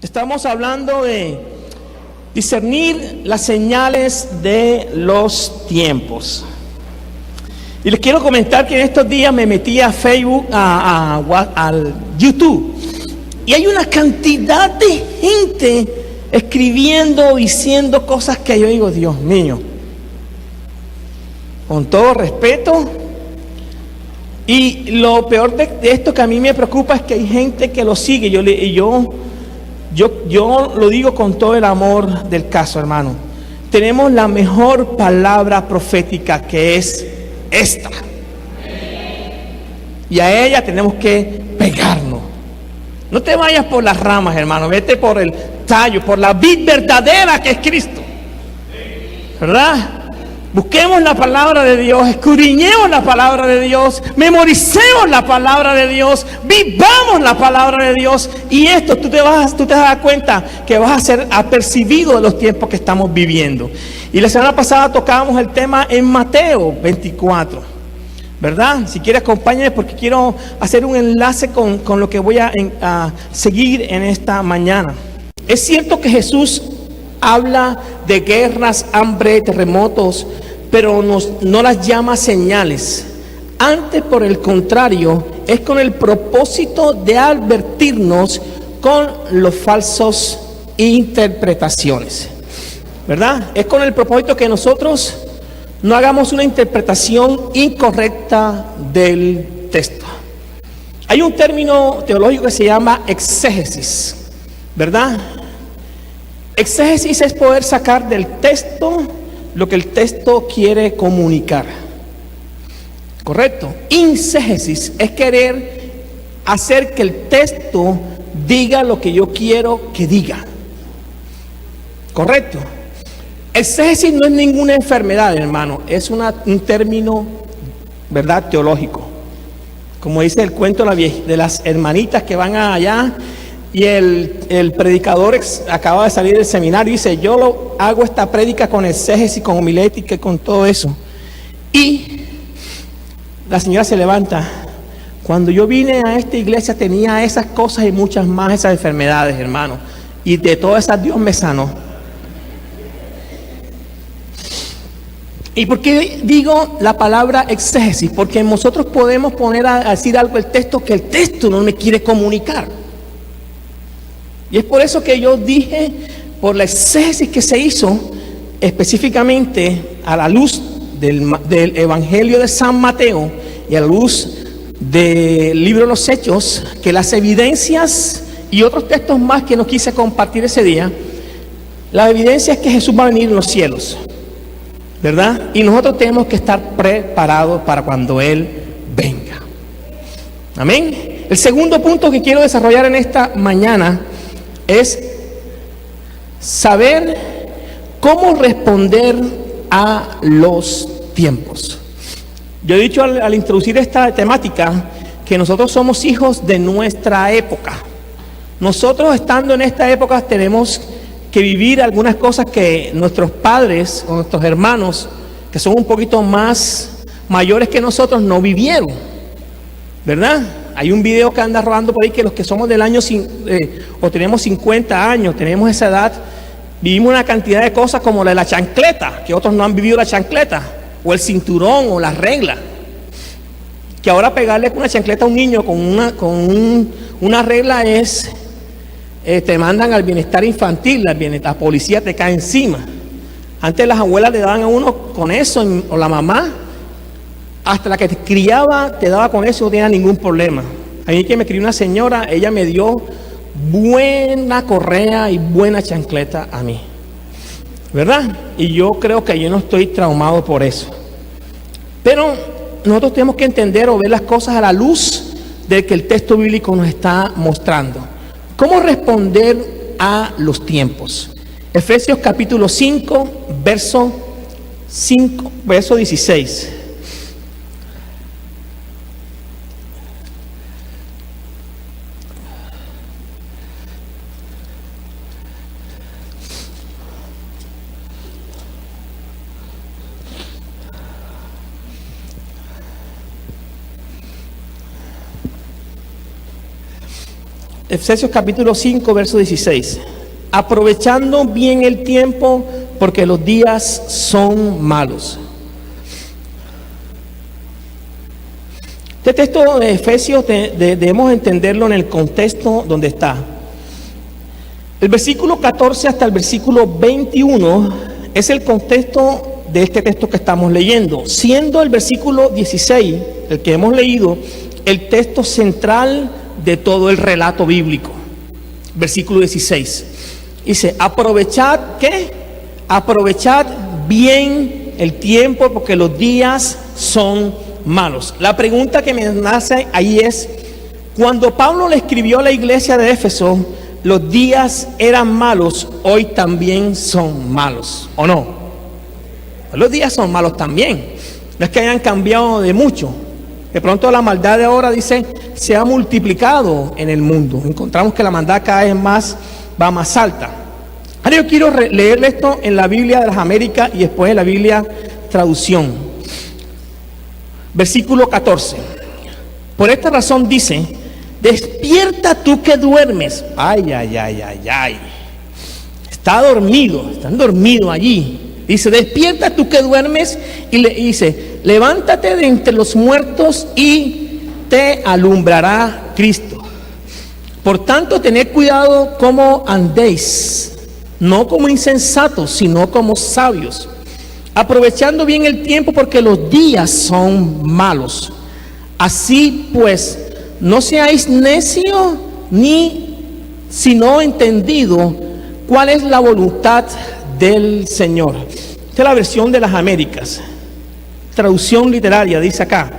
Estamos hablando de discernir las señales de los tiempos. Y les quiero comentar que en estos días me metí a Facebook, al YouTube, y hay una cantidad de gente escribiendo, diciendo cosas que yo digo, Dios mío, con todo respeto. Y lo peor de esto que a mí me preocupa es que hay gente que lo sigue. Yo lo digo con todo el amor del caso, hermano. Tenemos la mejor palabra profética, que es esta. Y a ella tenemos que pegarnos. No te vayas por las ramas, hermano. Vete por el tallo, por la vid verdadera que es Cristo. ¿Verdad? Busquemos la palabra de Dios, escudriñemos la palabra de Dios, memoricemos la palabra de Dios, vivamos la palabra de Dios. Y esto tú te vas a dar cuenta que vas a ser apercibido de los tiempos que estamos viviendo. Y la semana pasada tocábamos el tema en Mateo 24, ¿verdad? Si quieres acompáñame, porque quiero hacer un enlace con lo que voy a seguir en esta mañana. Es cierto que Jesús habla de guerras, hambre, terremotos, pero no las llama señales. Antes, por el contrario, es con el propósito de advertirnos con los falsos interpretaciones, ¿verdad? Es con el propósito que nosotros no hagamos una interpretación incorrecta del texto. Hay un término teológico que se llama exégesis, ¿verdad? Exégesis es poder sacar del texto lo que el texto quiere comunicar. ¿Correcto? Inségesis es querer hacer que el texto diga lo que yo quiero que diga. ¿Correcto? Exégesis no es ninguna enfermedad, hermano. Es un término, ¿verdad?, teológico. Como dice el cuento de las hermanitas que van allá. Y el predicador acaba de salir del seminario y dice, yo hago esta prédica con exégesis, con homilética y con todo eso. Y la señora se levanta. Cuando yo vine a esta iglesia tenía esas cosas y muchas más, esas enfermedades, hermano. Y de todas esas Dios me sanó. ¿Y por qué digo la palabra exégesis? Porque nosotros podemos poner a decir algo el texto que el texto no me quiere comunicar. Y es por eso que yo dije, por la exégesis que se hizo, específicamente a la luz del Evangelio de San Mateo y a la luz del libro de los Hechos, que las evidencias y otros textos más que no quise compartir ese día, la evidencia es que Jesús va a venir en los cielos, ¿verdad? Y nosotros tenemos que estar preparados para cuando Él venga. Amén. El segundo punto que quiero desarrollar en esta mañana es saber cómo responder a los tiempos. Yo he dicho al introducir esta temática que nosotros somos hijos de nuestra época. Nosotros, estando en esta época, tenemos que vivir algunas cosas que nuestros padres o nuestros hermanos, que son un poquito más mayores que nosotros, no vivieron, ¿verdad? Hay un video que anda rodando por ahí que los que somos del año o tenemos 50 años, tenemos esa edad, vivimos una cantidad de cosas como la chancleta, que otros no han vivido la chancleta, o el cinturón, o la regla. Que ahora pegarle con una chancleta a un niño con una regla es, te mandan al bienestar infantil, la policía te cae encima. Antes las abuelas le daban a uno con eso, o la mamá. Hasta la que te criaba te daba con eso, no tenía ningún problema. A mí que me crió una señora, ella me dio buena correa y buena chancleta a mí, ¿verdad? Y yo creo que yo no estoy traumado por eso. Pero nosotros tenemos que entender o ver las cosas a la luz de que el texto bíblico nos está mostrando. ¿Cómo responder a los tiempos? Efesios capítulo 5, verso 16. Efesios capítulo 5, verso 16. Aprovechando bien el tiempo, porque los días son malos. Este texto de Efesios debemos entenderlo en el contexto donde está. El versículo 14 hasta el versículo 21 es el contexto de este texto que estamos leyendo, siendo el versículo 16, el que hemos leído, el texto central de todo el relato bíblico. Versículo 16 dice: aprovechad, ¿qué? Aprovechad bien el tiempo, porque los días son malos. La pregunta que me nace ahí es: cuando Pablo le escribió a la iglesia de Éfeso, los días eran malos, hoy también son malos, ¿o no? Los días son malos también. No es que hayan cambiado de mucho. De pronto la maldad de ahora, dice, se ha multiplicado en el mundo. Encontramos que la maldad cada vez más va más alta. Ahora yo quiero leerle esto en la Biblia de las Américas y después en la Biblia traducción. Versículo 14. Por esta razón dice: despierta tú que duermes. Ay, ay, ay, ay, ay. Están dormidos allí. Dice: despierta tú que duermes, y le dice: levántate de entre los muertos y te alumbrará Cristo. Por tanto, tened cuidado cómo andéis, no como insensatos, sino como sabios, aprovechando bien el tiempo, porque los días son malos. Así pues, no seáis necios, sino entendido cuál es la voluntad del Señor. Esta es la versión de las Américas, traducción literaria, dice acá.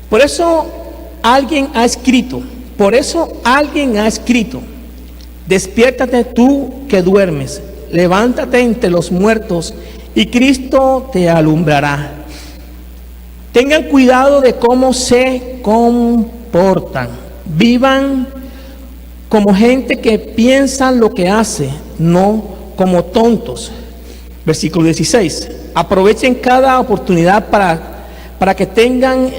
Por eso alguien ha escrito, despiértate tú que duermes, levántate entre los muertos y Cristo te alumbrará. Tengan cuidado de cómo se comportan, vivan como gente que piensa lo que hace, no como tontos. Versículo 16. Aprovechen cada oportunidad para que tengan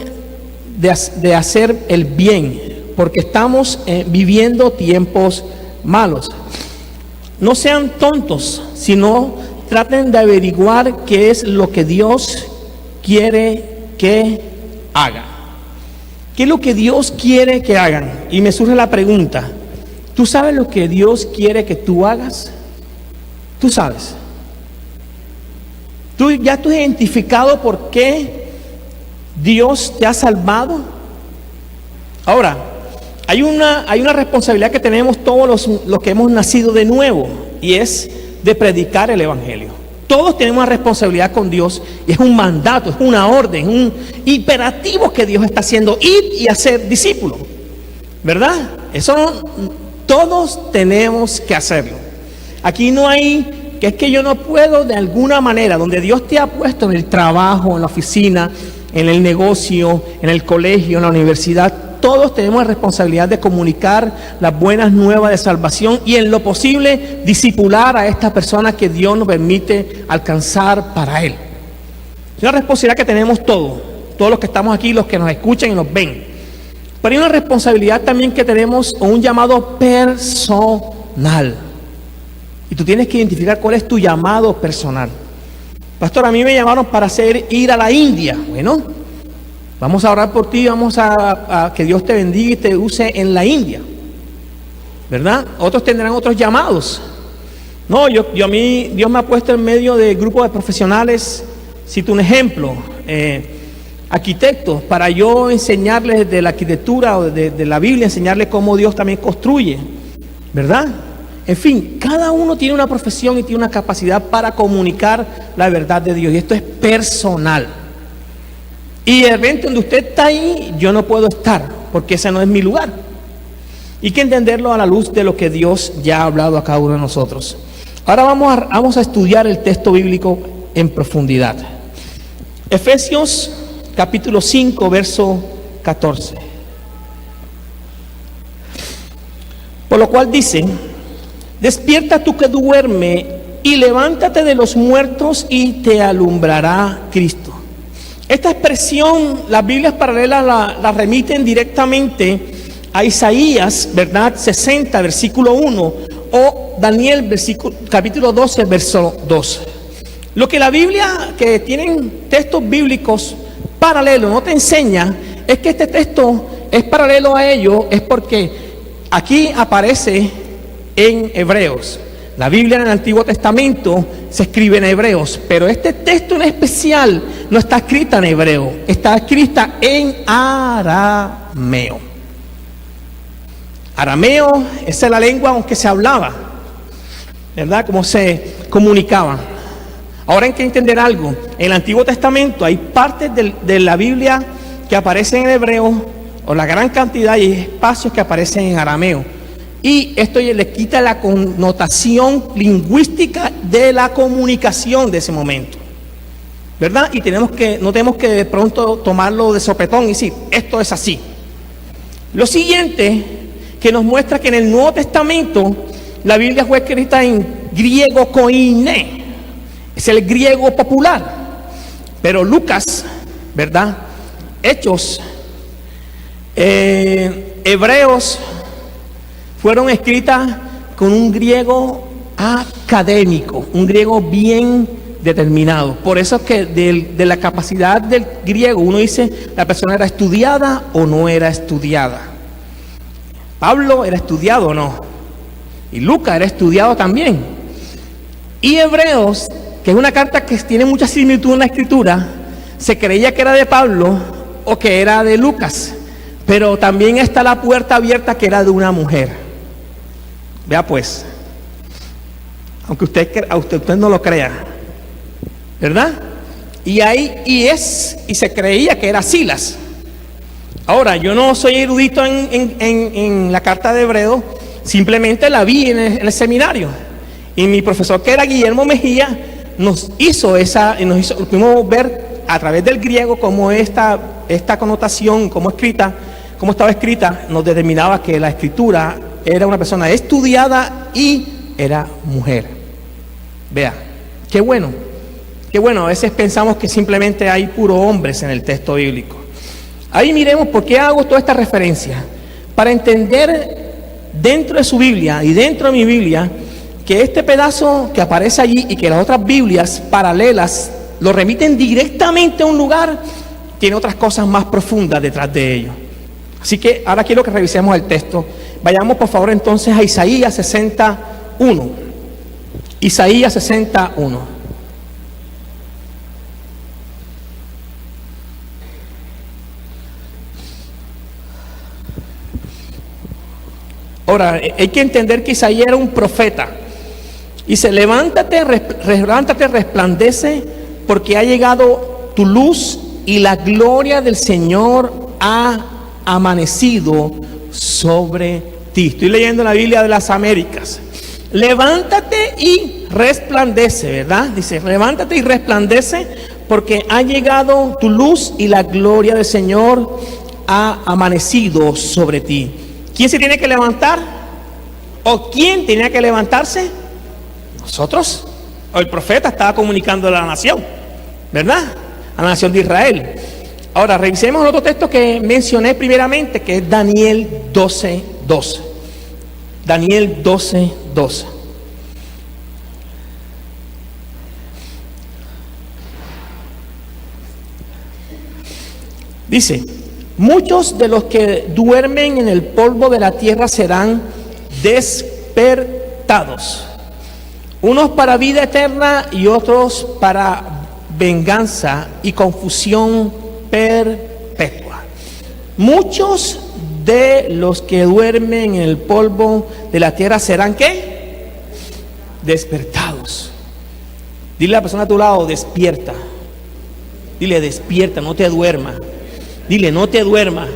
de hacer el bien, porque estamos viviendo tiempos malos. No sean tontos, sino traten de averiguar qué es lo que Dios quiere que hagan. ¿Qué es lo que Dios quiere que hagan? Y me surge la pregunta: ¿tú sabes lo que Dios quiere que tú hagas? ¿Tú sabes? ¿Tú ya has identificado por qué Dios te ha salvado? Ahora, hay una responsabilidad que tenemos todos los que hemos nacido de nuevo, y es de predicar el Evangelio. Todos tenemos una responsabilidad con Dios, y es un mandato, es una orden, un imperativo que Dios está haciendo: ir y hacer discípulos, ¿verdad? Eso todos tenemos que hacerlo. Aquí no hay que es que yo no puedo de alguna manera. Donde Dios te ha puesto, en el trabajo, en la oficina, en el negocio, en el colegio, en la universidad, todos tenemos la responsabilidad de comunicar las buenas nuevas de salvación y en lo posible discipular a estas personas que Dios nos permite alcanzar para Él. Es una responsabilidad que tenemos todos los que estamos aquí, los que nos escuchan y nos ven. Pero hay una responsabilidad también que tenemos, o un llamado personal. Y tú tienes que identificar cuál es tu llamado personal. Pastor, a mí me llamaron para ir a la India. Bueno, vamos a orar por ti, vamos a que Dios te bendiga y te use en la India, ¿verdad? Otros tendrán otros llamados. No, a mí Dios me ha puesto en medio de grupos de profesionales. Cito un ejemplo, arquitectos, para yo enseñarles de la arquitectura o de la Biblia, enseñarles cómo Dios también construye, ¿verdad? En fin, cada uno tiene una profesión y tiene una capacidad para comunicar la verdad de Dios, y esto es personal. Y de repente donde usted está ahí, yo no puedo estar, porque ese no es mi lugar. Y hay que entenderlo a la luz de lo que Dios ya ha hablado a cada uno de nosotros. Ahora vamos a estudiar el texto bíblico en profundidad. Efesios capítulo 5, verso 14. Por lo cual dice: despierta tú que duerme y levántate de los muertos y te alumbrará Cristo. Esta expresión, las Biblias paralelas la remiten directamente a Isaías, ¿verdad? 60, versículo 1, o Daniel, capítulo 12, verso 2. Lo que la Biblia, que tienen textos bíblicos paralelos, no te enseña, es que este texto es paralelo a ello, es porque aquí aparece en Hebreos. La Biblia en el Antiguo Testamento se escribe en Hebreos, pero este texto en especial no está escrita en hebreo, está escrita en arameo. Arameo, esa es la lengua aunque se hablaba, ¿verdad? Cómo se comunicaba. Ahora hay que entender algo. En el Antiguo Testamento hay partes de la Biblia que aparecen en hebreo, o la gran cantidad y espacios que aparecen en arameo. Y esto le quita la connotación lingüística de la comunicación de ese momento, ¿verdad? Y no tenemos que de pronto tomarlo de sopetón y decir, esto es así. Lo siguiente que nos muestra que en el Nuevo Testamento la Biblia fue escrita en griego koiné, es el griego popular, pero Lucas, ¿verdad? Hechos, Hebreos fueron escritas con un griego académico, un griego bien determinado. Por eso es que de la capacidad del griego uno dice la persona era estudiada o no era estudiada. Pablo era estudiado o no, y Lucas era estudiado también. Y Hebreos, que es una carta que tiene mucha similitud en la escritura, se creía que era de Pablo o que era de Lucas, pero también está la puerta abierta que era de una mujer. Vea pues, aunque usted no lo crea, ¿verdad? Y se creía que era Silas. Ahora, yo no soy erudito en la carta de Hebreo, simplemente la vi en el seminario. Y mi profesor, que era Guillermo Mejía, nos pudimos ver a través del griego cómo esta connotación, cómo estaba escrita, nos determinaba que la escritura era una persona estudiada y era mujer. Vea, qué bueno, a veces pensamos que simplemente hay puros hombres en el texto bíblico. Ahí miremos por qué hago toda esta referencia, para entender dentro de su Biblia y dentro de mi Biblia, que este pedazo que aparece allí y que las otras Biblias paralelas lo remiten directamente a un lugar, tiene otras cosas más profundas detrás de ello. Así que ahora quiero que revisemos el texto. Vayamos por favor entonces a Isaías 61. Isaías 61. Ahora, hay que entender que Isaías era un profeta. Dice, levántate, resplandece, porque ha llegado tu luz y la gloria del Señor ha amanecido sobre ti. Estoy leyendo la Biblia de las Américas. Levántate y resplandece, ¿verdad? Dice, levántate y resplandece, porque ha llegado tu luz y la gloria del Señor ha amanecido sobre ti. ¿Quién se tiene que levantar? ¿O quién tenía que levantarse? Nosotros. O el profeta estaba comunicando a la nación, ¿verdad? A la nación de Israel. Ahora revisemos el otro texto que mencioné primeramente, que es Daniel 12:12. Daniel 12:12. Dice, muchos de los que duermen en el polvo de la tierra serán despertados, unos para vida eterna y otros para venganza y confusión perpetua. Muchos de los que duermen en el polvo de la tierra serán ¿qué? Despertados. Dile a la persona a tu lado, despierta. Dile, despierta, no te duermas. Dile, no te duermas.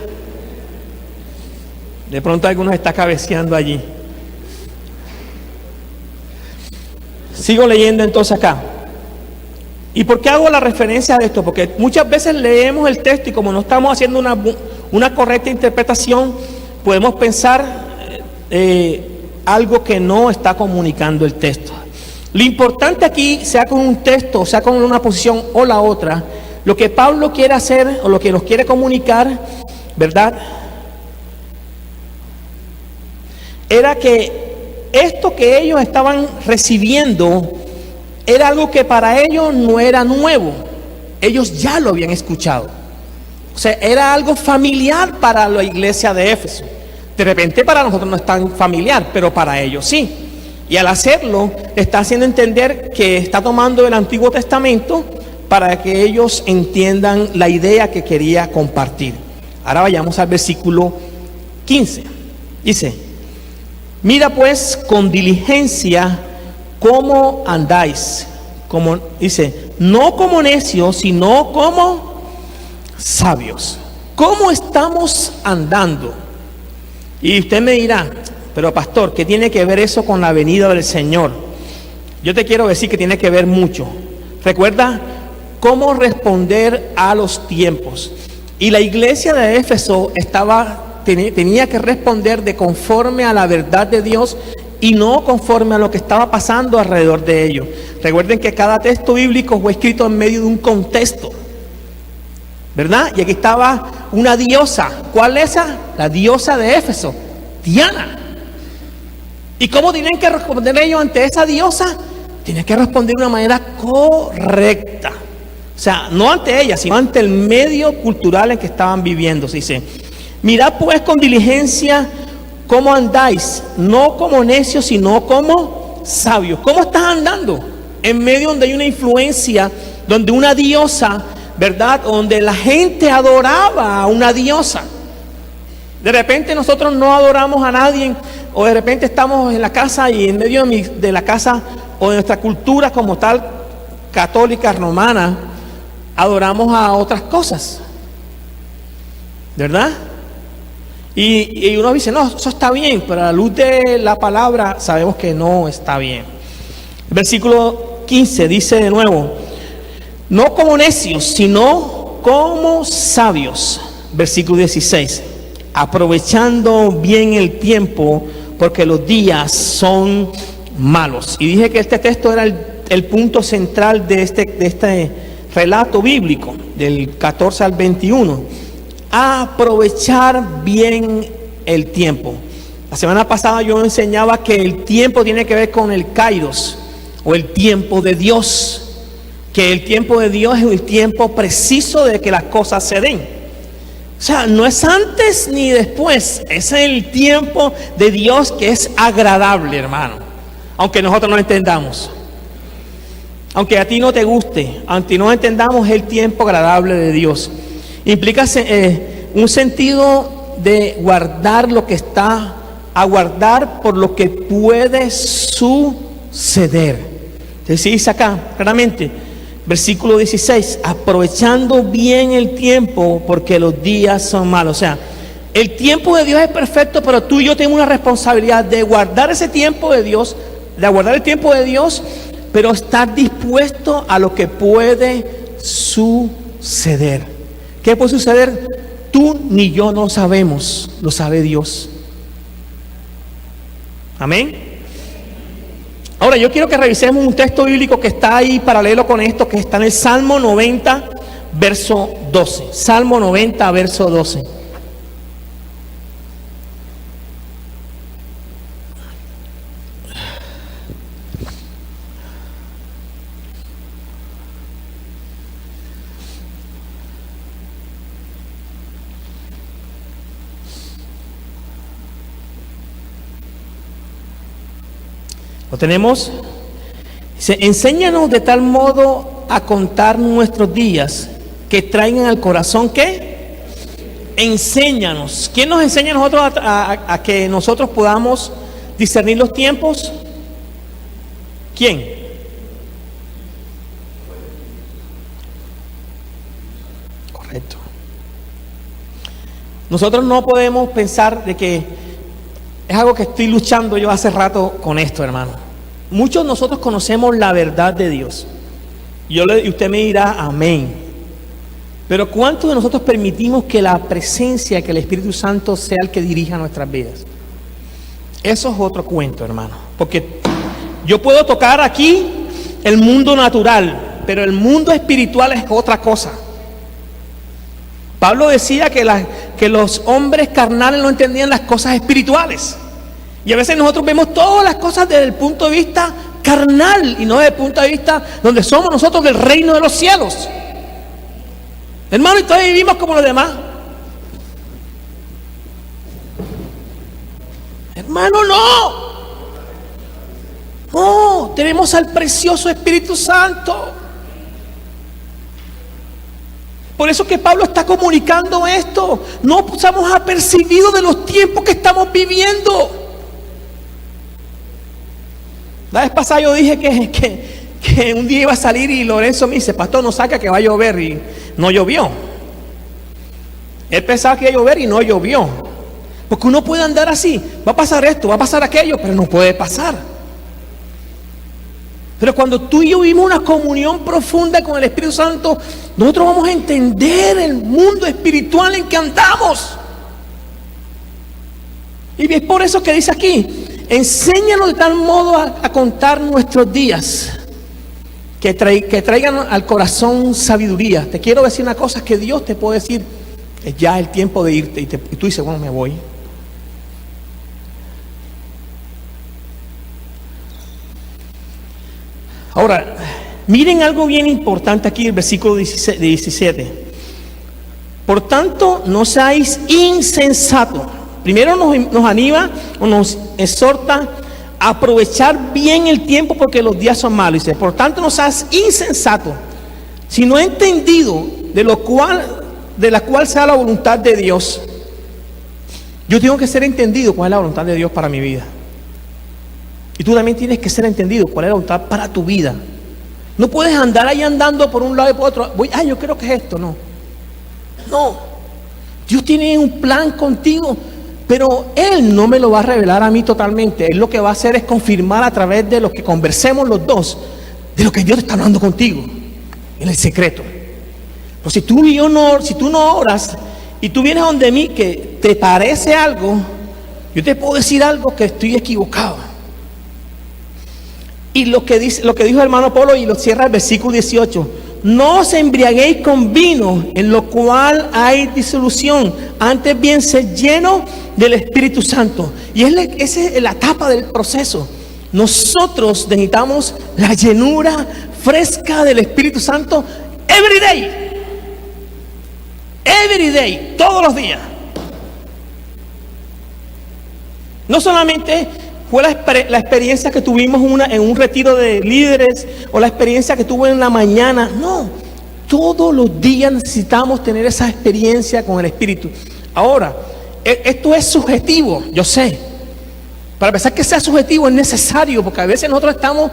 De pronto algunos está cabeceando allí. Sigo leyendo entonces acá. ¿Y por qué hago la referencia a esto? Porque muchas veces leemos el texto y como no estamos haciendo una correcta interpretación, podemos pensar algo que no está comunicando el texto. Lo importante aquí, sea con un texto, sea con una posición o la otra, lo que Pablo quiere hacer o lo que nos quiere comunicar, ¿verdad? era que esto que ellos estaban recibiendo era algo que para ellos no era nuevo. Ellos ya lo habían escuchado. O sea, era algo familiar para la iglesia de Éfeso. De repente para nosotros no es tan familiar, pero para ellos sí. Y al hacerlo, está haciendo entender que está tomando el Antiguo Testamento para que ellos entiendan la idea que quería compartir. Ahora vayamos al versículo 15. Dice: mira pues con diligencia cómo andáis. Como dice, no como necios, sino como sabios. ¿Cómo estamos andando? Y usted me dirá, pero pastor, ¿qué tiene que ver eso con la venida del Señor? Yo te quiero decir que tiene que ver mucho. Recuerda cómo responder a los tiempos. Y la iglesia de Éfeso tenía que responder de conforme a la verdad de Dios y no conforme a lo que estaba pasando alrededor de ellos. Recuerden que cada texto bíblico fue escrito en medio de un contexto, ¿verdad? Y aquí estaba una diosa. ¿Cuál es esa? La diosa de Éfeso, Diana. ¿Y cómo tienen que responder ellos ante esa diosa? Tienen que responder de una manera correcta. O sea, no ante ella, sino ante el medio cultural en que estaban viviendo. Se dice: mirad pues con diligencia cómo andáis, no como necios, sino como sabios. ¿Cómo estás andando? En medio donde hay una influencia, donde una diosa, ¿verdad? Donde la gente adoraba a una diosa. De repente nosotros no adoramos a nadie, o de repente estamos en la casa y en medio de la casa o de nuestra cultura como tal, católica, romana, adoramos a otras cosas, ¿verdad? Y uno dice, no, eso está bien, pero a la luz de la palabra sabemos que no está bien. Versículo 15 dice de nuevo: no como necios, sino como sabios. Versículo 16: aprovechando bien el tiempo, porque los días son malos. Y dije que este texto era el punto central de este relato bíblico, del 14 al 21. Aprovechar bien el tiempo. La semana pasada yo enseñaba que el tiempo tiene que ver con el kairos, o el tiempo de Dios. Que el tiempo de Dios es el tiempo preciso de que las cosas se den. O sea, no es antes ni después, es el tiempo de Dios que es agradable, hermano. Aunque nosotros no entendamos. Aunque a ti no te guste, aunque no entendamos el tiempo agradable de Dios. Implica un sentido de guardar lo que está, aguardar por lo que puede suceder. Entonces dice acá claramente, versículo 16: aprovechando bien el tiempo, porque los días son malos. O sea, el tiempo de Dios es perfecto, pero tú y yo tenemos una responsabilidad de guardar ese tiempo de Dios, de aguardar el tiempo de Dios, pero estar dispuesto a lo que puede suceder. ¿Qué puede suceder? Tú ni yo no sabemos, lo sabe Dios. Amén. Ahora yo quiero que revisemos un texto bíblico que está ahí paralelo con esto, que está en el Salmo 90, verso 12. Salmo 90, verso 12. ¿Lo tenemos? Dice: enséñanos de tal modo a contar nuestros días que traigan al corazón, ¿qué? Enséñanos. ¿Quién nos enseña a nosotros a que nosotros podamos discernir los tiempos? ¿Quién? Correcto. Nosotros no podemos pensar de que es algo que estoy luchando yo hace rato con esto, hermano. Muchos de nosotros conocemos la verdad de Dios. Y usted me dirá, amén. Pero ¿cuántos de nosotros permitimos que la presencia, que el Espíritu Santo sea el que dirija nuestras vidas? Eso es otro cuento, hermano. Porque yo puedo tocar aquí el mundo natural, pero el mundo espiritual es otra cosa. Pablo decía que los hombres carnales no entendían las cosas espirituales. Y a veces nosotros vemos todas las cosas desde el punto de vista carnal y no desde el punto de vista donde somos nosotros del reino de los cielos. Hermano, y todavía vivimos como los demás. Hermano, no. No, tenemos al precioso Espíritu Santo. Por eso que Pablo está comunicando esto. No estamos apercibidos de los tiempos que estamos viviendo. La vez pasada yo dije que un día iba a salir y Lorenzo me dice: pastor, no saca que va a llover, y no llovió. Él pensaba que iba a llover y no llovió. Porque uno puede andar así, va a pasar esto, va a pasar aquello, pero no puede pasar. Pero cuando tú y yo vivimos una comunión profunda con el Espíritu Santo, nosotros vamos a entender el mundo espiritual en que andamos. Y es por eso que dice aquí: enséñanos de tal modo a contar nuestros días, que traigan al corazón sabiduría. Te quiero decir una cosa, que Dios te puede decir: es ya el tiempo de irte, y tú dices: bueno, me voy. Ahora, miren algo bien importante aquí, el versículo 17. Por tanto, no seáis insensatos. Primero nos anima o nos exhorta a aprovechar bien el tiempo, porque los días son malos. Dice: por tanto, no seas insensato, sino entendido de la cual sea la voluntad de Dios. Yo tengo que ser entendido cuál es la voluntad de Dios para mi vida. Y tú también tienes que ser entendido cuál es la voluntad para tu vida. No puedes andar ahí andando por un lado y por otro. Yo creo que es esto. No. Dios tiene un plan contigo, pero Él no me lo va a revelar a mí totalmente. Él lo que va a hacer es confirmar a través de lo que conversemos los dos, de lo que Dios está hablando contigo, en el secreto. Pero si tú no oras y tú vienes donde mí que te parece algo, yo te puedo decir algo que estoy equivocado. Y lo que dijo el hermano Pablo, y lo cierra el versículo 18: no os embriaguéis con vino, en lo cual hay disolución, antes bien sed lleno del Espíritu Santo. Y esa es la etapa del proceso. Nosotros necesitamos la llenura fresca del Espíritu Santo every day, todos los días. No solamente fue la experiencia que tuvimos en un retiro de líderes, o la experiencia que tuve en la mañana. No, todos los días necesitamos tener esa experiencia con el Espíritu. Ahora, esto es subjetivo, yo sé. Para pensar que sea subjetivo es necesario, porque a veces nosotros estamos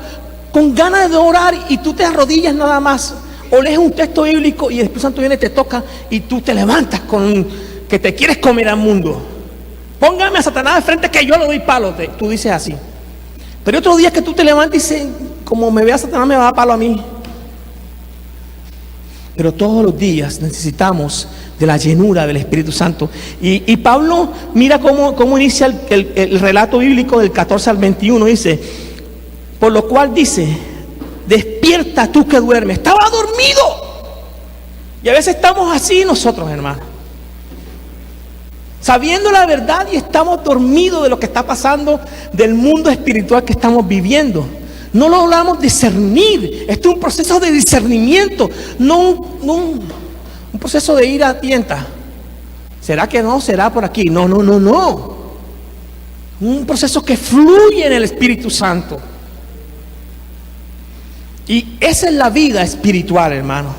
con ganas de orar y tú te arrodillas nada más, o lees un texto bíblico y el Espíritu Santo viene y te toca y tú te levantas con que te quieres comer al mundo. Póngame a Satanás de frente que yo le doy palo. Tú dices así. Pero otro día que tú te levantas y dices: como me vea Satanás, me va a dar palo a mí. Pero todos los días necesitamos de la llenura del Espíritu Santo. Y Pablo, mira cómo inicia el relato bíblico del 14 al 21. Dice: por lo cual dice: despierta tú que duermes. Estaba dormido. Y a veces estamos así nosotros, hermanos, sabiendo la verdad, y estamos dormidos de lo que está pasando, del mundo espiritual que estamos viviendo. No logramos discernir. Esto es un proceso de discernimiento, no un proceso de ir a tientas. ¿Será que no? ¿Será por aquí? No. Un proceso que fluye en el Espíritu Santo. Y esa es la vida espiritual, hermano,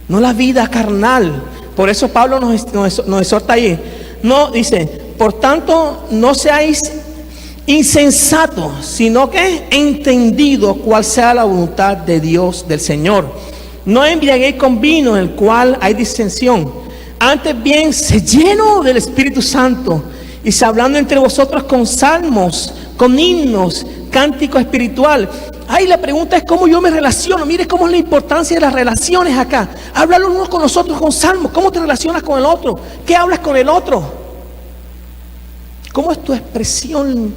no la vida carnal. Por eso Pablo nos exhorta ahí. No, dice: por tanto, no seáis insensatos, sino que entendido cuál sea la voluntad de Dios, del Señor. No embriaguéis con vino, en el cual hay disensión. Antes bien, sed lleno del Espíritu Santo, y se hablando entre vosotros con salmos, con himnos, cántico espiritual. La pregunta es: ¿cómo yo me relaciono? Mire cómo es la importancia de las relaciones acá. Habla los unos con los otros con salmos. ¿Cómo te relacionas con el otro? ¿Qué hablas con el otro? ¿Cómo es tu expresión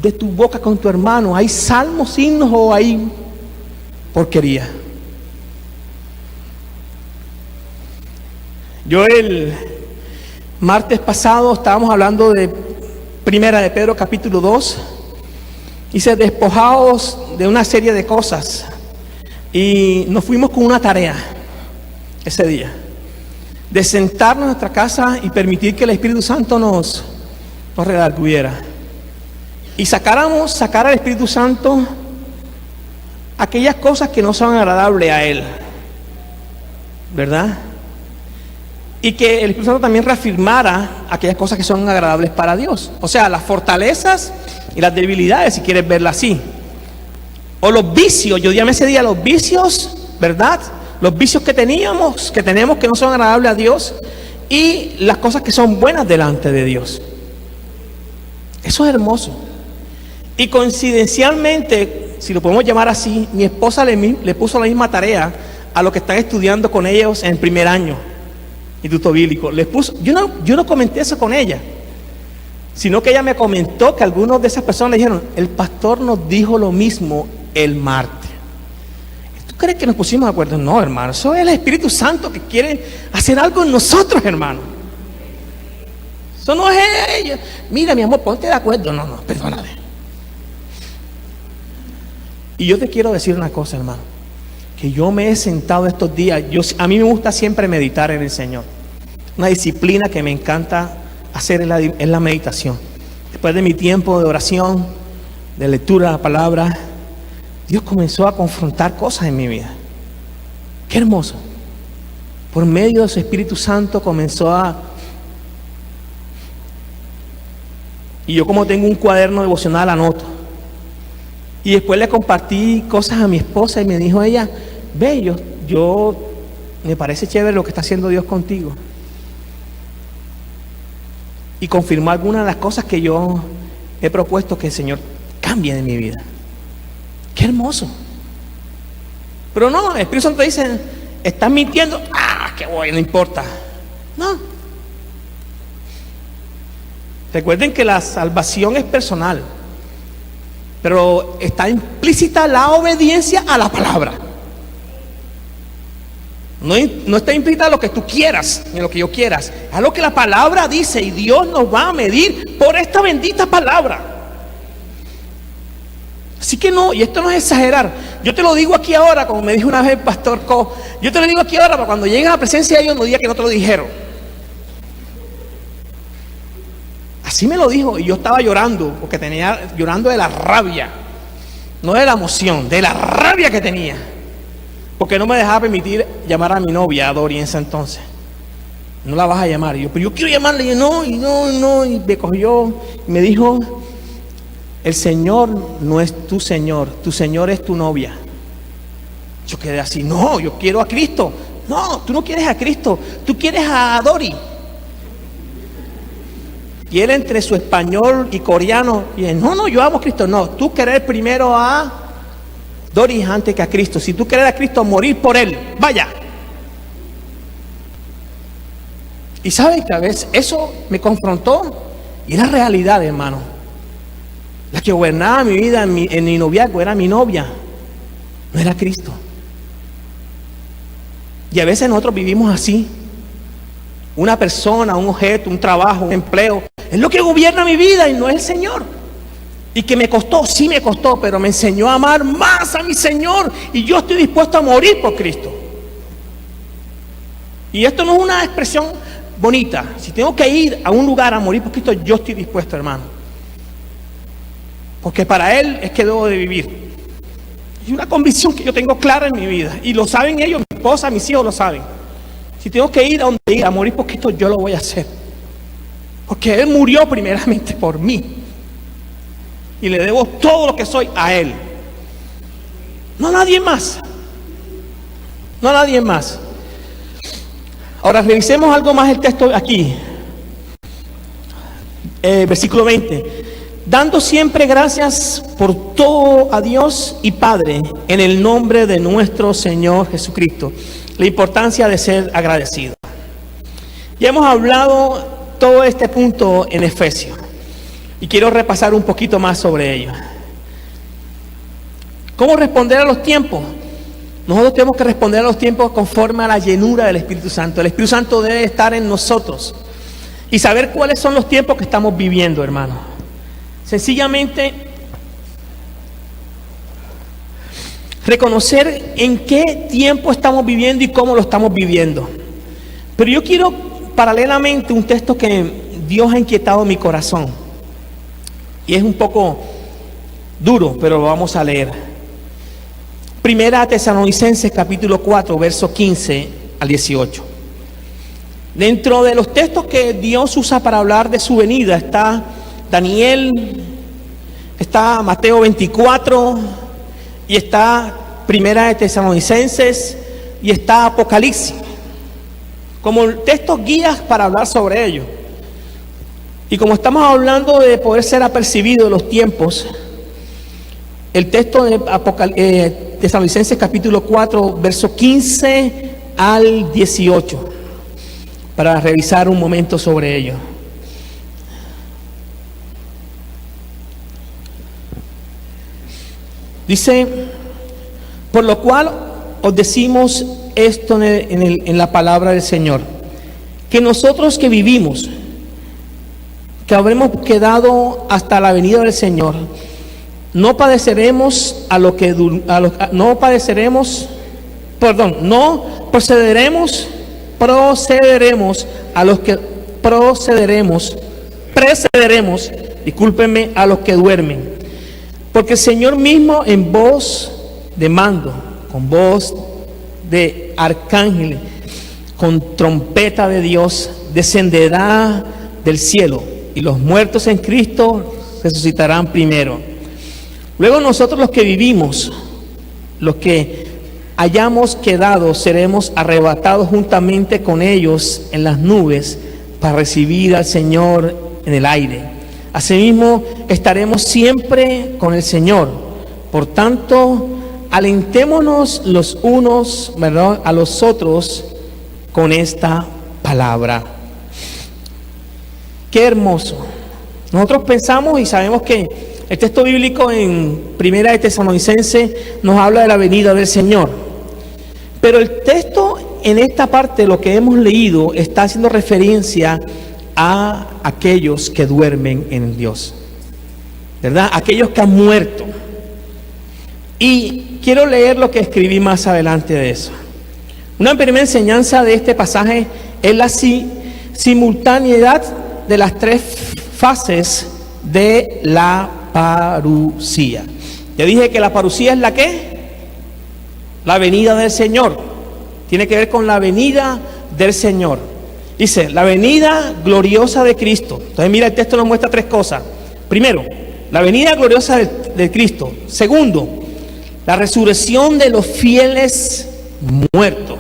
de tu boca con tu hermano? ¿Hay salmos, himnos, o hay porquería? Yo el martes pasado estábamos hablando Primera de Pedro capítulo 2. Dice, despojaos de una serie de cosas. Y nos fuimos con una tarea ese día, de sentarnos en nuestra casa y permitir que el Espíritu Santo nos redarguyera. Y sacar al Espíritu Santo aquellas cosas que no son agradables a Él, ¿verdad? Y que el Espíritu Santo también reafirmara aquellas cosas que son agradables para Dios. O sea, las fortalezas y las debilidades, si quieres verla así. O los vicios, yo llamé ese día los vicios, ¿verdad? Los vicios que tenemos que no son agradables a Dios, y las cosas que son buenas delante de Dios. Eso es hermoso. Y coincidencialmente, si lo podemos llamar así, mi esposa le puso la misma tarea a los que están estudiando con ellos en el primer año instituto bíblico. Les puso, yo no comenté eso con ella, sino que ella me comentó que algunos de esas personas le dijeron, el pastor nos dijo lo mismo el martes. ¿Tú crees que nos pusimos de acuerdo? No, hermano, eso es el Espíritu Santo que quiere hacer algo en nosotros, hermano. Eso no es ella. Mira, mi amor, ponte de acuerdo. No, perdóname. Y yo te quiero decir una cosa, hermano, que yo me he sentado estos días, a mí me gusta siempre meditar en el Señor. Una disciplina que me encanta hacer es la meditación. Después de mi tiempo de oración, de lectura de la palabra, Dios comenzó a confrontar cosas en mi vida. Qué hermoso. Por medio de su Espíritu Santo comenzó y yo, como tengo un cuaderno devocional, anoto. Y después le compartí cosas a mi esposa y me dijo ella, ve, yo me parece chévere lo que está haciendo Dios contigo. Y confirmó algunas de las cosas que yo he propuesto que el Señor cambie en mi vida. Qué hermoso. Pero no, el Espíritu Santo dice, estás mintiendo. Qué bueno, no importa. No. Recuerden que la salvación es personal, pero está implícita la obediencia a la palabra. No está implícita lo que tú quieras, ni lo que yo quieras. Es lo que la palabra dice, y Dios nos va a medir por esta bendita palabra. Así que no, y esto no es exagerar. Yo te lo digo aquí ahora, como me dijo una vez el pastor Co. Yo te lo digo aquí ahora para cuando llegues a la presencia de Dios no digas que no te lo dijeron. Así me lo dijo, y yo estaba llorando, porque llorando de la rabia, no de la emoción, de la rabia que tenía, porque no me dejaba permitir llamar a mi novia, a Dori, en ese entonces. No la vas a llamar. Y yo, pero yo quiero llamarla. Y yo, no, y me cogió y me dijo, el Señor no es tu Señor es tu novia. Yo quedé así, no, yo quiero a Cristo. No, tú no quieres a Cristo, tú quieres a Dori. Y él, entre su español y coreano, y él, no, yo amo a Cristo. No, tú querés primero a Doris antes que a Cristo. Si tú querés a Cristo, morir por él, vaya. Y sabes que a veces eso me confrontó, y era realidad, hermano. La que gobernaba mi vida en mi noviazgo era mi novia, no era Cristo. Y a veces nosotros vivimos así. Una persona, un objeto, un trabajo, un empleo, es lo que gobierna mi vida y no es el Señor. Y que me costó, sí me costó, pero me enseñó a amar más a mi Señor, y yo estoy dispuesto a morir por Cristo. Y esto no es una expresión bonita. Si tengo que ir a un lugar a morir por Cristo, yo estoy dispuesto, hermano, porque para Él es que debo de vivir. Y una convicción que yo tengo clara en mi vida, y lo saben ellos, mi esposa, mis hijos lo saben. Si tengo que ir a donde ir a morir por Cristo, yo lo voy a hacer, porque Él murió primeramente por mí, y le debo todo lo que soy a Él, no a nadie más, no a nadie más. Ahora revisemos algo más el texto aquí, versículo 20. Dando siempre gracias por todo a Dios y Padre en el nombre de nuestro Señor Jesucristo. La importancia de ser agradecido. Ya hemos hablado todo este punto en Efesios, y quiero repasar un poquito más sobre ello. ¿Cómo responder a los tiempos? Nosotros tenemos que responder a los tiempos conforme a la llenura del Espíritu Santo. El Espíritu Santo debe estar en nosotros y saber cuáles son los tiempos que estamos viviendo, hermano. sencillamente reconocer en qué tiempo estamos viviendo y cómo lo estamos viviendo. Pero yo quiero paralelamente un texto que Dios ha inquietado mi corazón. Y es un poco duro, pero lo vamos a leer. Primera Tesalonicenses capítulo 4, versos 15 al 18. Dentro de los textos que Dios usa para hablar de su venida está Daniel, está Mateo 24 y está Primera de Tesalonicenses y está Apocalipsis, como textos guías para hablar sobre ello. Y como estamos hablando de poder ser apercibido de los tiempos, el texto de Tesalonicenses capítulo 4, verso 15 al 18, para revisar un momento sobre ello. Dice: por lo cual os decimos esto en la palabra del Señor, que nosotros que vivimos, que habremos quedado hasta la venida del Señor, no procederemos a los que duermen, porque el Señor mismo en voz de mando, con voz de arcángel, con trompeta de Dios, descenderá del cielo, y los muertos en Cristo resucitarán primero. Luego nosotros los que vivimos, los que hayamos quedado, seremos arrebatados juntamente con ellos en las nubes para recibir al Señor en el aire. Asimismo estaremos siempre con el Señor. Por tanto, alentémonos los unos, ¿verdad?, a los otros con esta palabra. Qué hermoso. Nosotros pensamos y sabemos que el texto bíblico en Primera de Tesalonicenses nos habla de la venida del Señor. Pero el texto en esta parte, lo que hemos leído, está haciendo referencia a aquellos que duermen en Dios, ¿verdad? Aquellos que han muerto. Y quiero leer lo que escribí más adelante de eso. Una primera enseñanza de este pasaje es la simultaneidad de las tres fases de la parucía. Ya dije que la parucía es la ¿qué? La venida del Señor. Tiene que ver con la venida del Señor. Dice, la venida gloriosa de Cristo. Entonces mira, el texto nos muestra tres cosas. Primero, la venida gloriosa de Cristo. Segundo, la resurrección de los fieles muertos.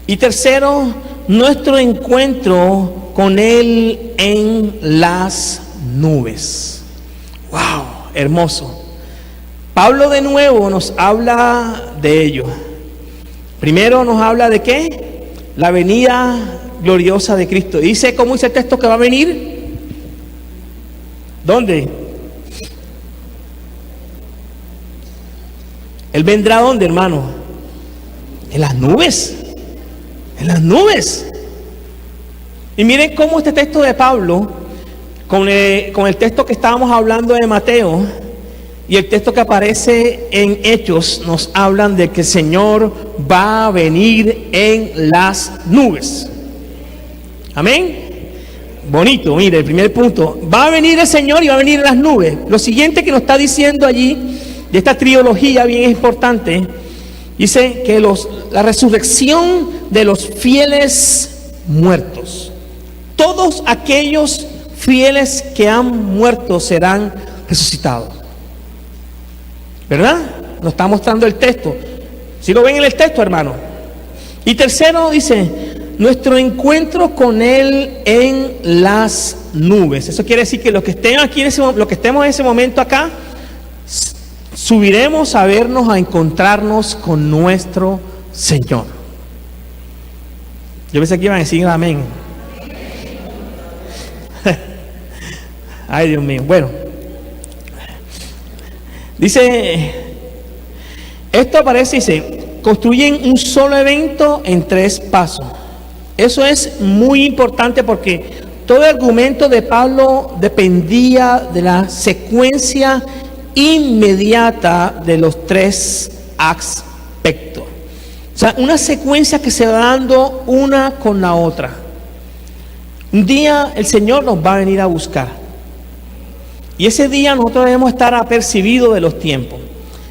Y tercero, nuestro encuentro con Él en las nubes. ¡Wow! Hermoso. Pablo de nuevo nos habla de ello. Primero nos habla de ¿qué? La venida gloriosa de Cristo. Dice, ¿cómo dice el texto que va a venir? ¿Dónde? Él vendrá ¿dónde, hermano? En las nubes. En las nubes. Y miren cómo este texto de Pablo, con el texto que estábamos hablando de Mateo y el texto que aparece en Hechos, nos hablan de que el Señor va a venir en las nubes. Amén. Bonito, mire, el primer punto. Va a venir el Señor y va a venir en las nubes. Lo siguiente que nos está diciendo allí, de esta trilogía bien importante, dice que la resurrección de los fieles muertos. Todos aquellos fieles que han muerto serán resucitados. ¿Verdad? Nos está mostrando el texto. ¿Sí lo ven en el texto, hermano? Y tercero dice, nuestro encuentro con Él en las nubes. Eso quiere decir que los que estén aquí los que estemos en ese momento acá, subiremos a vernos, a encontrarnos con nuestro Señor. Yo pensé que iban a decir amén. Ay, Dios mío. Bueno, dice, esto aparece, dice, construyen un solo evento en 3 pasos. Eso es muy importante porque todo el argumento de Pablo dependía de la secuencia inmediata de los tres aspectos. O sea, una secuencia que se va dando una con la otra. Un día el Señor nos va a venir a buscar. Y ese día nosotros debemos estar apercibidos de los tiempos.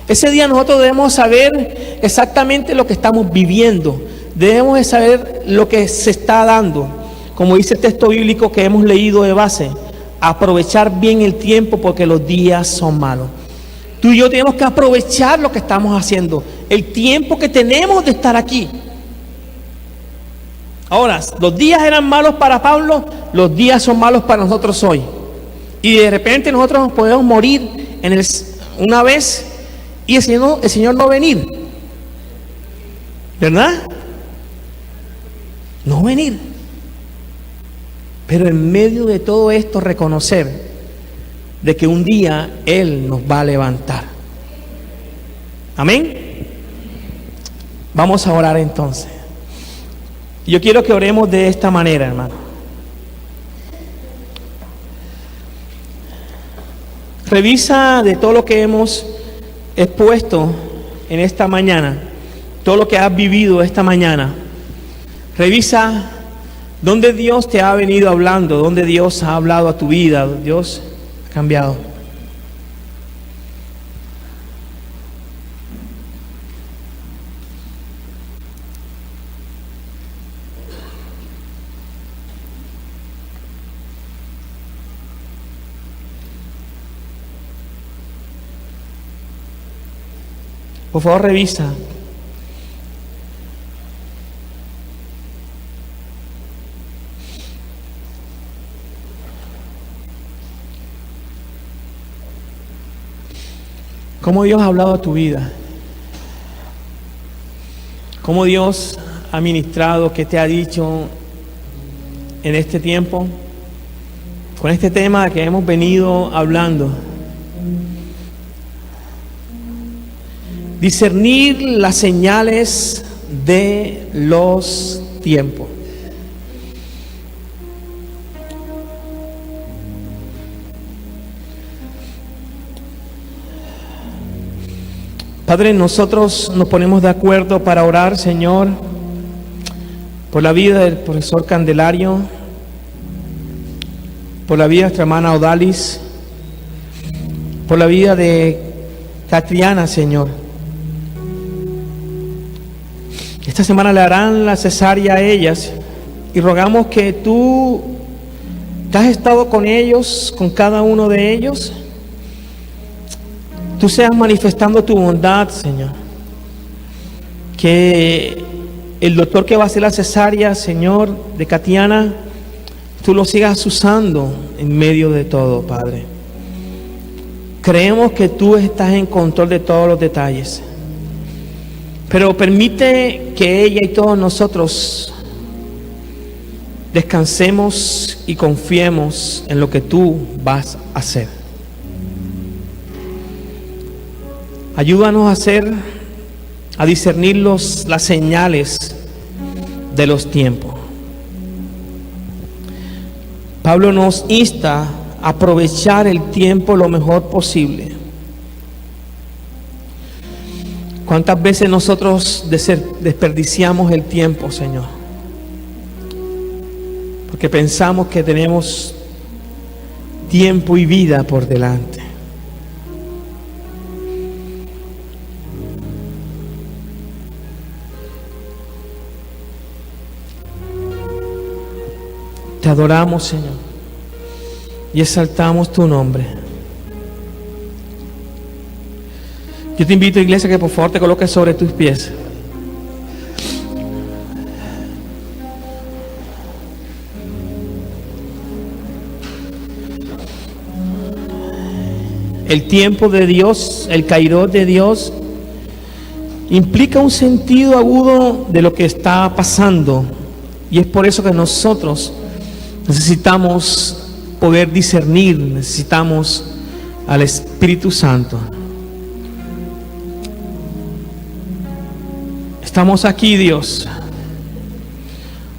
Ese día nosotros debemos saber exactamente lo que estamos viviendo. Debemos de saber lo que se está dando. Como dice el texto bíblico que hemos leído de base, aprovechar bien el tiempo porque los días son malos. Tú y yo tenemos que aprovechar lo que estamos haciendo, el tiempo que tenemos de estar aquí. Ahora, los días eran malos para Pablo, los días son malos para nosotros hoy. Y de repente nosotros nos podemos morir una vez y el Señor no venir. ¿Verdad? No venir. Pero en medio de todo esto reconocer de que un día Él nos va a levantar. Amén. Vamos a orar entonces. Yo quiero que oremos de esta manera, hermano. Revisa de todo lo que hemos expuesto en esta mañana, todo lo que has vivido esta mañana. Revisa dónde Dios te ha venido hablando, dónde Dios ha hablado a tu vida, Dios ha cambiado. Por favor, revisa. ¿Cómo Dios ha hablado a tu vida? ¿Cómo Dios ha ministrado? ¿Qué te ha dicho en este tiempo? Con este tema que hemos venido hablando. Discernir las señales de los tiempos. Padre, nosotros nos ponemos de acuerdo para orar, Señor, por la vida del profesor Candelario, por la vida de nuestra hermana Odalis, por la vida de Catriana, Señor. Esta semana le harán la cesárea a ellas y rogamos que tú has estado con ellos, con cada uno de ellos. Tú seas manifestando tu bondad, Señor. Que el doctor que va a hacer la cesárea, Señor, de Katiana, tú lo sigas usando en medio de todo, Padre. Creemos que tú estás en control de todos los detalles. Pero permite que ella y todos nosotros descansemos y confiemos en lo que tú vas a hacer. Ayúdanos a discernir las señales de los tiempos. Pablo nos insta a aprovechar el tiempo lo mejor posible. ¿Cuántas veces nosotros desperdiciamos el tiempo, Señor? Porque pensamos que tenemos tiempo y vida por delante. Te adoramos, Señor, y exaltamos tu nombre. Yo te invito, iglesia, que por favor te coloques sobre tus pies. El tiempo de Dios, el kairos de Dios, implica un sentido agudo de lo que está pasando. Y es por eso que nosotros necesitamos poder discernir, necesitamos al Espíritu Santo. Estamos aquí, Dios,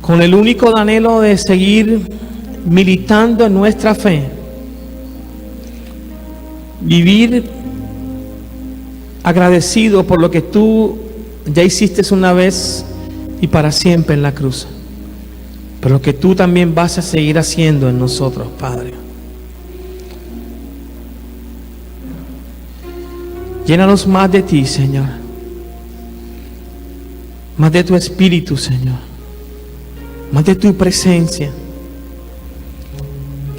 con el único anhelo de seguir militando en nuestra fe, vivir agradecido por lo que tú ya hiciste una vez y para siempre en la cruz, pero lo que tú también vas a seguir haciendo en nosotros, Padre. Llénanos más de ti, Señor, más de tu Espíritu, Señor, más de tu presencia.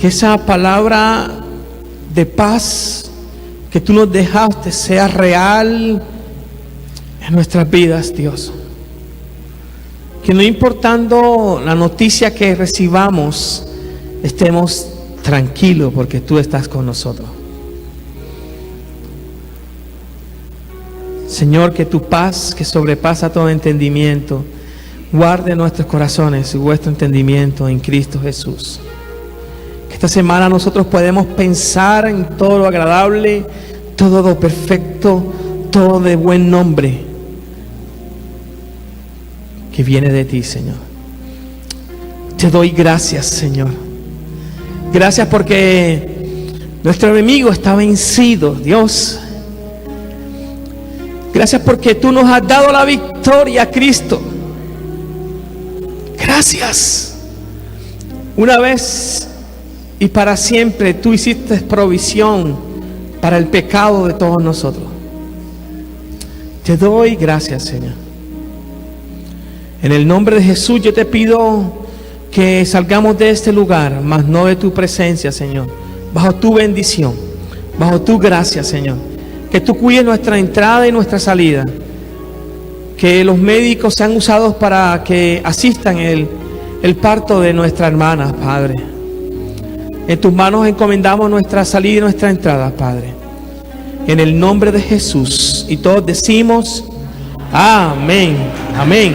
Que esa palabra de paz que tú nos dejaste sea real en nuestras vidas, Dios. Que no importando la noticia que recibamos, estemos tranquilos porque tú estás con nosotros. Señor, que tu paz, que sobrepasa todo entendimiento, guarde nuestros corazones y vuestro entendimiento en Cristo Jesús. Que esta semana nosotros podemos pensar en todo lo agradable, todo lo perfecto, todo de buen nombre que viene de ti, Señor. Te doy gracias, Señor. Gracias porque nuestro enemigo está vencido, Dios. Gracias porque tú nos has dado la victoria, Cristo. Gracias. Una vez y para siempre tú hiciste provisión para el pecado de todos nosotros. Te doy gracias, Señor. En el nombre de Jesús yo te pido que salgamos de este lugar, mas no de tu presencia, Señor, bajo tu bendición, bajo tu gracia, Señor. Que tú cuides nuestra entrada y nuestra salida. Que los médicos sean usados para que asistan el parto de nuestra hermana, Padre. En tus manos encomendamos nuestra salida y nuestra entrada, Padre. En el nombre de Jesús. Y todos decimos amén, amén.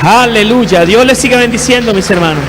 Aleluya. Dios les siga bendiciendo, mis hermanos.